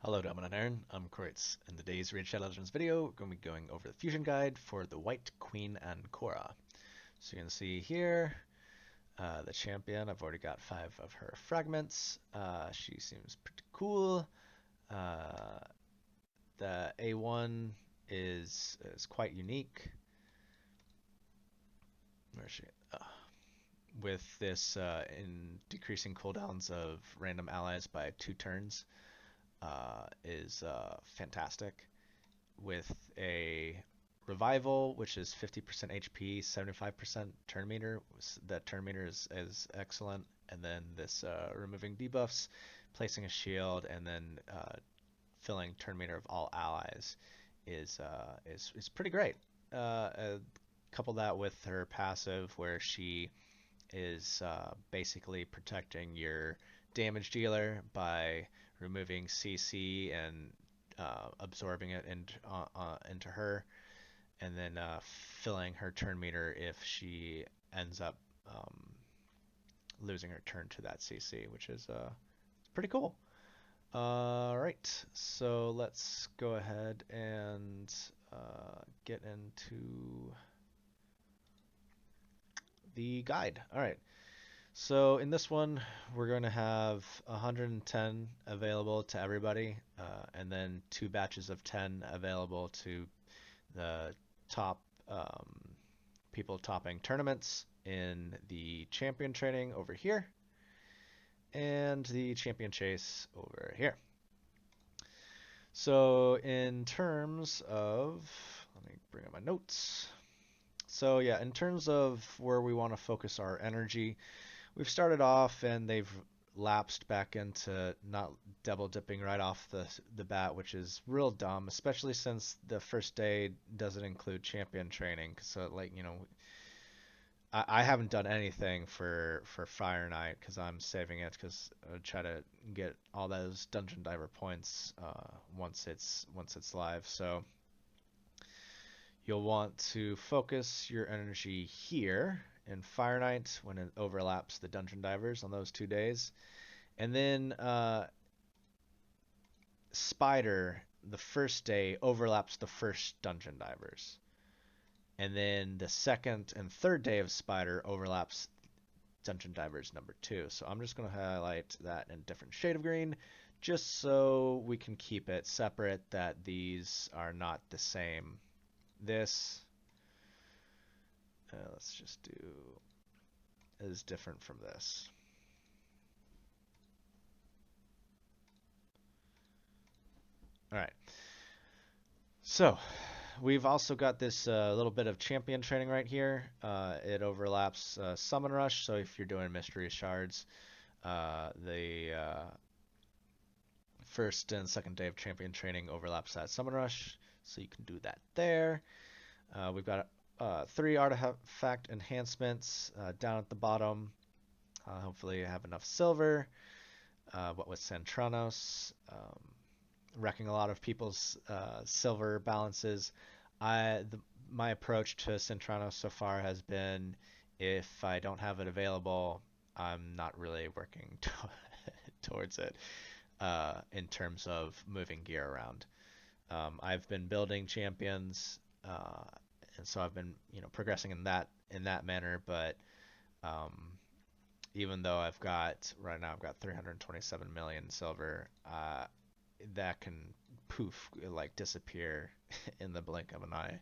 Hello, Dominant Aaron. I'm Kreutz. In today's Raid Shadow Legends video, we're going to be going over the fusion guide for the Wight Queen Ankora. So you can see here, the champion. I've already got 5 of her fragments. She seems pretty cool. Uh, the A1 is quite unique. Where is she? With this in decreasing cooldowns of random allies by 2 turns is fantastic. With a revival, which is 50% HP, 75% turn meter. That turn meter is excellent. And then this removing debuffs, placing a shield, and then filling turn meter of all allies is pretty great. Couple that with her passive, where she is basically protecting your damage dealer by removing CC and absorbing it into her, and then filling her turn meter if she ends up losing her turn to that CC, which is pretty cool. Alright, so let's go ahead and get into the guide. Alright, so in this one, we're going to have 110 available to everybody, and then 2 batches of 10 available to the top people topping tournaments in the champion training over here, and the champion chase over here. So in terms of, let me bring up my notes. So yeah, in terms of where we want to focus our energy, we've started off and they've lapsed back into not double dipping right off the bat, which is real dumb, especially since the first day doesn't include champion training. So like, I haven't done anything for Fire Knight because I'm saving it because I try to get all those Dungeon Diver points once it's live. So you'll want to focus your energy here in Fire Knight when it overlaps the Dungeon Divers on those 2 days. And then Spider, the first day, overlaps the first Dungeon Divers. And then the second and third day of Spider overlaps Dungeon Divers number 2. So I'm just going to highlight that in a different shade of green just so we can keep it separate, that these are not the same. This, let's just do, is different from this. All right. So we've also got this little bit of champion training right here. It overlaps Summon Rush, so if you're doing Mystery Shards, the first and second day of champion training overlaps that Summon Rush, so you can do that there. We've got 3 artifact enhancements down at the bottom. Hopefully you have enough silver. What with Centranos, wrecking a lot of people's silver balances. My approach to Centranos so far has been, if I don't have it available, I'm not really working towards it in terms of moving gear around. I've been building champions, and so I've been progressing in that manner. But even though right now I've got 327 million silver, that can poof, like disappear in the blink of an eye.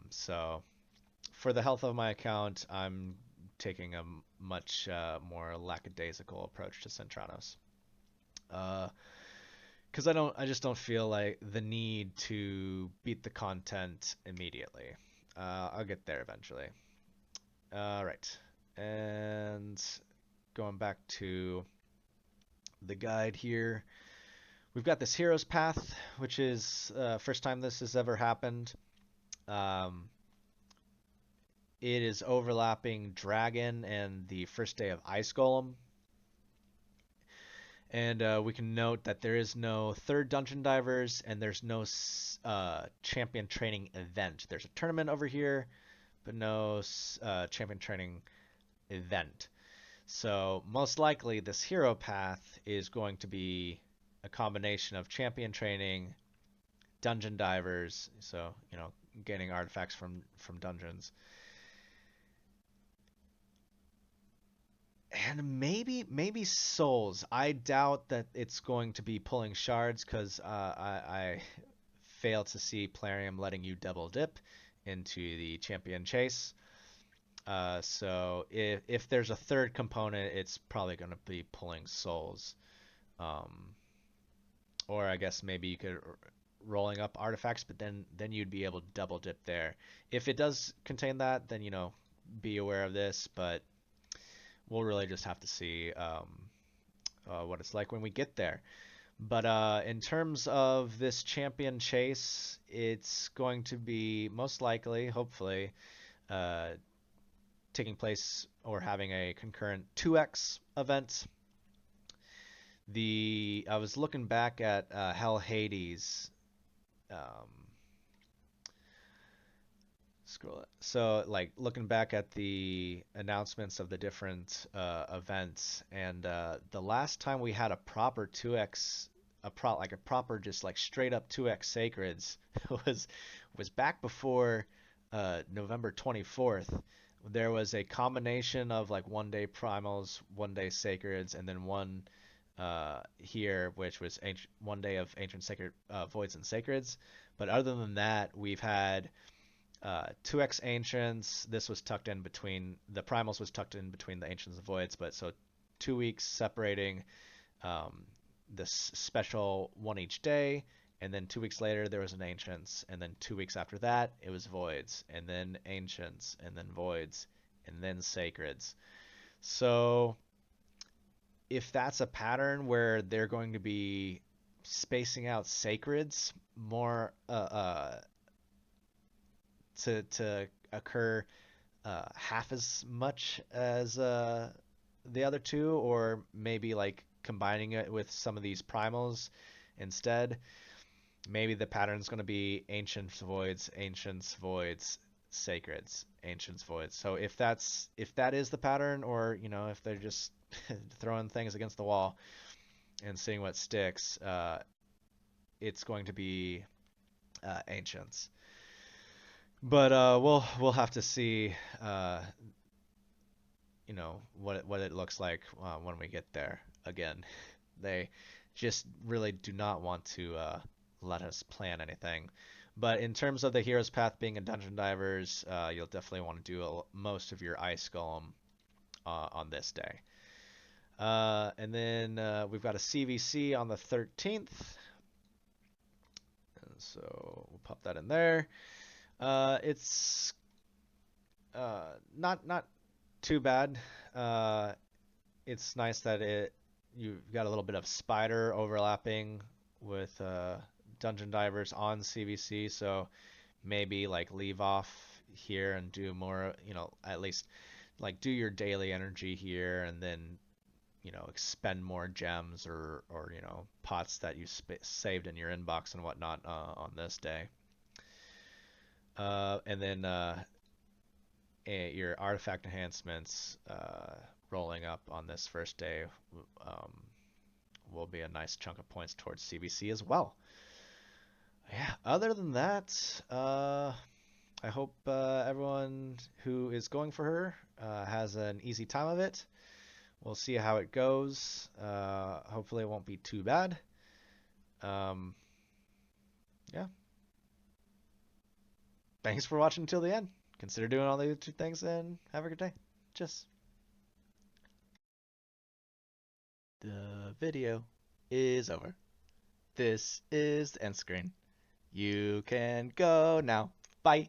So for the health of my account, I'm taking a much more lackadaisical approach to Centranos. Because I just don't feel like the need to beat the content immediately. I'll get there eventually. All right, and going back to the guide here, we've got this hero's path, which is first time this has ever happened. It is overlapping Dragon and the first day of Ice Golem. And we can note that there is no third Dungeon Divers, and there's no champion training event. There's a tournament over here, but no champion training event. So most likely this hero path is going to be a combination of champion training, dungeon divers, so gaining artifacts from dungeons, and maybe souls. I doubt that it's going to be pulling shards because I fail to see Plarium letting you double dip into the champion chase. So if there's a third component, it's probably going to be pulling souls. Um, or I guess maybe you could rolling up artifacts, but then you'd be able to double dip there. If it does contain that, then be aware of this, but we'll really just have to see what it's like when we get there. But in terms of this champion chase, it's going to be most likely, hopefully, uh, taking place or having a concurrent 2x event. I was looking back at Hell Hades. Um, Scroll it. So, like looking back at the announcements of the different events, and the last time we had a proper 2x, like a proper just like straight up 2x sacreds was was back before November 24th. There was a combination of like 1 day primals, 1 day sacreds, and then one here, which was 1 day of ancient sacred voids and sacreds. But other than that, we've had 2x ancients. This was tucked in between the primals was tucked in between the ancients and voids, but so 2 weeks separating um, this special one each day, and then 2 weeks later there was an ancients, and then 2 weeks after that it was voids, and then ancients, and then voids, and then sacreds. So if that's a pattern where they're going to be spacing out sacreds more to occur half as much as the other two, or maybe like combining it with some of these primals instead. Maybe the pattern is going to be ancients, voids, sacreds, ancients, voids. So if that is the pattern, or if they're just throwing things against the wall and seeing what sticks, it's going to be ancients. But we'll have to see what it looks like when we get there. Again, they just really do not want to let us plan anything. But in terms of the hero's path being a dungeon divers, you'll definitely want to do most of your ice golem on this day. And then we've got a CVC on the 13th. And so we'll pop that in there. It's not too bad. It's nice that you've got a little bit of spider overlapping with dungeon divers on CVC, so maybe like leave off here and do more, at least like do your daily energy here, and then expend more gems or pots that you saved in your inbox and whatnot on this day. And then your artifact enhancements rolling up on this first day um, will be a nice chunk of points towards CVC as well. Yeah, other than that, I hope everyone who is going for her has an easy time of it. We'll see how it goes. Hopefully it won't be too bad. Yeah. Thanks for watching until the end. Consider doing all the two things and have a good day. Cheers. The video is over. This is the end screen. You can go now. Bye.